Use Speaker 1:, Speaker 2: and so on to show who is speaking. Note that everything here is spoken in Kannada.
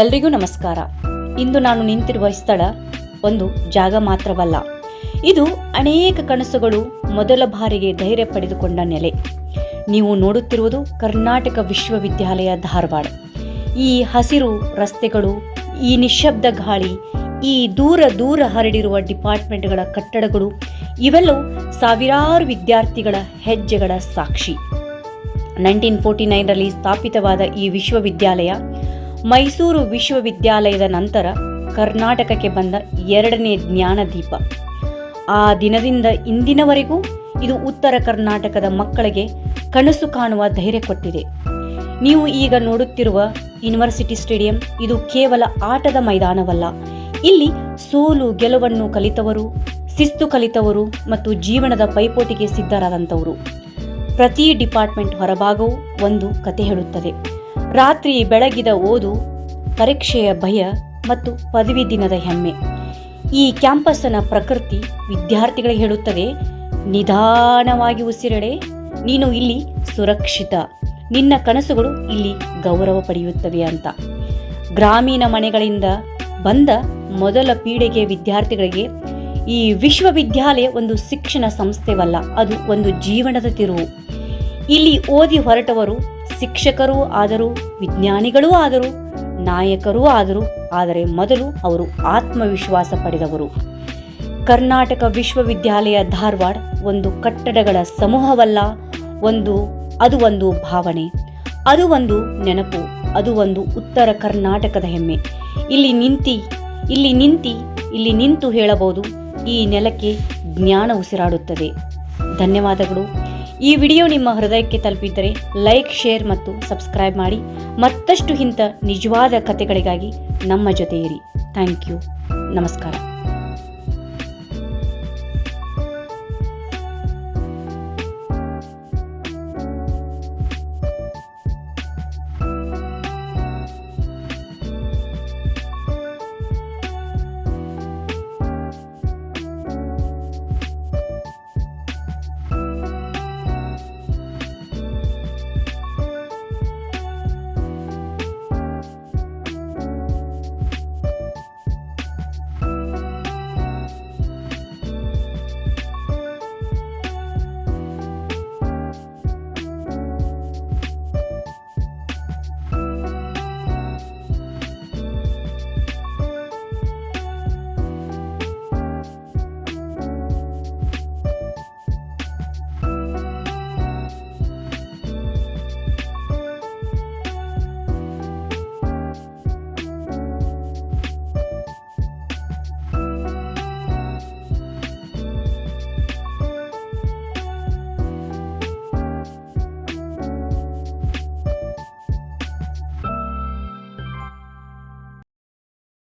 Speaker 1: ಎಲ್ರಿಗೂ ನಮಸ್ಕಾರ. ಇಂದು ನಾನು ನಿಂತಿರುವ ಸ್ಥಳ ಒಂದು ಜಾಗ ಮಾತ್ರವಲ್ಲ, ಇದು ಅನೇಕ ಕನಸುಗಳು ಮೊದಲ ಬಾರಿಗೆ ಧೈರ್ಯ ಪಡೆದುಕೊಂಡ ನೆಲೆ. ನೀವು ನೋಡುತ್ತಿರುವುದು ಕರ್ನಾಟಕ ವಿಶ್ವವಿದ್ಯಾಲಯ ಧಾರವಾಡ. ಈ ಹಸಿರು ರಸ್ತೆಗಳು, ಈ ನಿಶ್ಶಬ್ದ ಗಾಳಿ, ಈ ದೂರ ದೂರ ಹರಡಿರುವ ಡಿಪಾರ್ಟ್ಮೆಂಟ್ಗಳ ಕಟ್ಟಡಗಳು ಇವೆಲ್ಲವೂ ಸಾವಿರಾರು ವಿದ್ಯಾರ್ಥಿಗಳ ಹೆಜ್ಜೆಗಳ ಸಾಕ್ಷಿ. 1949ರಲ್ಲಿ ಸ್ಥಾಪಿತವಾದ ಈ ವಿಶ್ವವಿದ್ಯಾಲಯ ಮೈಸೂರು ವಿಶ್ವವಿದ್ಯಾಲಯದ ನಂತರ ಕರ್ನಾಟಕಕ್ಕೆ ಬಂದ ಎರಡನೇ ಜ್ಞಾನದೀಪ. ಆ ದಿನದಿಂದ ಇಂದಿನವರೆಗೂ ಇದು ಉತ್ತರ ಕರ್ನಾಟಕದ ಮಕ್ಕಳಿಗೆ ಕನಸು ಕಾಣುವ ಧೈರ್ಯ ಕೊಟ್ಟಿದೆ. ನೀವು ಈಗ ನೋಡುತ್ತಿರುವ ಯೂನಿವರ್ಸಿಟಿ ಸ್ಟೇಡಿಯಂ ಇದು ಕೇವಲ ಆಟದ ಮೈದಾನವಲ್ಲ. ಇಲ್ಲಿ ಸೋಲು ಗೆಲುವನ್ನು ಕಲಿತವರು, ಶಿಸ್ತು ಕಲಿತವರು ಮತ್ತು ಜೀವನದ ಪೈಪೋಟಿಗೆ ಸಿದ್ಧರಾದಂಥವರು. ಪ್ರತಿ ಡಿಪಾರ್ಟ್ಮೆಂಟ್ ಹೊರಭಾಗವೂ ಒಂದು ಕತೆ ಹೇಳುತ್ತದೆ. ರಾತ್ರಿ ಬೆಳಗಿದ ಓದು, ಪರೀಕ್ಷೆಯ ಭಯ ಮತ್ತು ಪದವಿ ದಿನದ ಹೆಮ್ಮೆ. ಈ ಕ್ಯಾಂಪಸ್ನ ಪ್ರಕೃತಿ ವಿದ್ಯಾರ್ಥಿಗಳಿಗೆ ಹೇಳುತ್ತದೆ, ನಿಧಾನವಾಗಿ ಉಸಿರೆಡೆ, ನೀನು ಇಲ್ಲಿ ಸುರಕ್ಷಿತ, ನಿನ್ನ ಕನಸುಗಳು ಇಲ್ಲಿ ಗೌರವ ಪಡೆಯುತ್ತವೆ ಅಂತ. ಗ್ರಾಮೀಣ ಮನೆಗಳಿಂದ ಬಂದ ಮೊದಲ ಪೀಳಿಗೆ ವಿದ್ಯಾರ್ಥಿಗಳಿಗೆ ಈ ವಿಶ್ವವಿದ್ಯಾಲಯ ಒಂದು ಶಿಕ್ಷಣ ಸಂಸ್ಥೆವಲ್ಲ, ಅದು ಒಂದು ಜೀವನದ ತಿರುವು. ಇಲ್ಲಿ ಓದಿ ಹೊರಟವರು ಶಿಕ್ಷಕರೂ ಆದರೂ, ವಿಜ್ಞಾನಿಗಳೂ ಆದರೂ, ನಾಯಕರೂ ಆದರೂ, ಆದರೆ ಮೊದಲು ಅವರು ಆತ್ಮವಿಶ್ವಾಸ ಪಡೆದವರು. ಕರ್ನಾಟಕ ವಿಶ್ವವಿದ್ಯಾಲಯ ಧಾರವಾಡ ಒಂದು ಕಟ್ಟಡಗಳ ಸಮೂಹವಲ್ಲ, ಅದು ಒಂದು ಭಾವನೆ, ಅದು ಒಂದು ನೆನಪು, ಅದು ಒಂದು ಉತ್ತರ ಕರ್ನಾಟಕದ ಹೆಮ್ಮೆ. ಇಲ್ಲಿ ನಿಂತು ಹೇಳಬಹುದು, ಈ ನೆಲಕ್ಕೆ ಜ್ಞಾನ ಉಸಿರಾಡುತ್ತದೆ. ಧನ್ಯವಾದಗಳು. ಈ ವಿಡಿಯೋ ನಿಮ್ಮ ಹೃದಯಕ್ಕೆ ತಲುಪಿದ್ದರೆ ಲೈಕ್, ಶೇರ್ ಮತ್ತು ಸಬ್ಸ್ಕ್ರೈಬ್ ಮಾಡಿ. ಮತ್ತಷ್ಟು ಇಂಥ ನಿಜವಾದ ಕಥೆಗಳಿಗಾಗಿ ನಮ್ಮ ಜೊತೆ ಇರಿ. Thank you. ನಮಸ್ಕಾರ.